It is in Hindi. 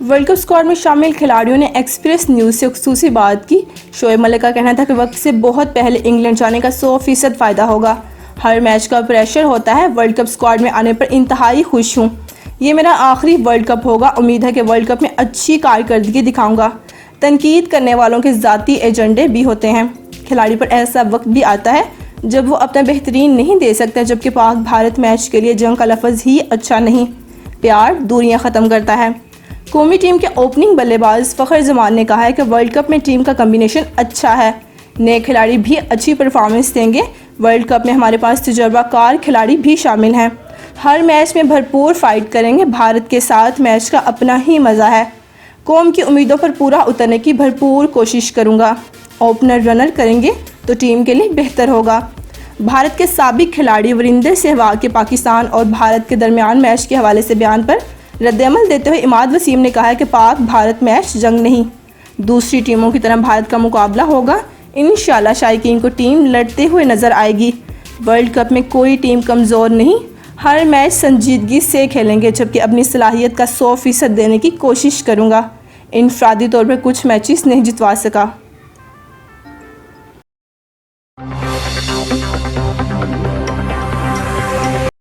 वर्ल्ड कप स्क्वाड में शामिल खिलाड़ियों ने एक्सप्रेस न्यूज़ से खुसूसी बात की। शोएब मलिक का कहना था कि वक्त से बहुत पहले इंग्लैंड जाने का 100% फ़ायदा होगा। हर मैच का प्रेशर होता है। वर्ल्ड कप स्क्वाड में आने पर इंतहाई खुश हूँ। ये मेरा आखिरी वर्ल्ड कप होगा। उम्मीद है कि वर्ल्ड कप में अच्छी कारकर्दगी दिखाऊंगा। तनकीद करने वालों के ज़ाती एजेंडे भी होते हैं। खिलाड़ी पर ऐसा वक्त भी आता है जब वो अपना बेहतरीन नहीं दे सकता, जबकि पाक भारत मैच के लिए जंग का लफ्ज़ ही अच्छा नहीं, प्यार दूरियां ख़त्म करता है। कौमी टीम के ओपनिंग बल्लेबाज फ़खर जमान ने कहा है कि वर्ल्ड कप में टीम का कम्बिनेशन अच्छा है। नए खिलाड़ी भी अच्छी परफॉर्मेंस देंगे। वर्ल्ड कप में हमारे पास तजुर्बाकार खिलाड़ी भी शामिल हैं। हर मैच में भरपूर फाइट करेंगे। भारत के साथ मैच का अपना ही मज़ा है। कौम की उम्मीदों पर पूरा उतरने की भरपूर कोशिश करूँगा। ओपनर रनर करेंगे तो टीम के लिए बेहतर होगा। भारत के साबिक खिलाड़ी वरिंदर सहवाग के पाकिस्तान और भारत के दरमियान मैच के हवाले से बयान पर रद्दअमल देते हुए इमाद वसीम ने कहा है कि पाक भारत मैच जंग नहीं, दूसरी टीमों की तरह भारत का मुकाबला होगा। इंशाल्लाह शायकीन को टीम लड़ते हुए नज़र आएगी। वर्ल्ड कप में कोई टीम कमज़ोर नहीं, हर मैच संजीदगी से खेलेंगे, जबकि अपनी सलाहियत का 100% देने की कोशिश करूँगा। इनफरादी तौर पर कुछ मैचेस नहीं जितवा सका।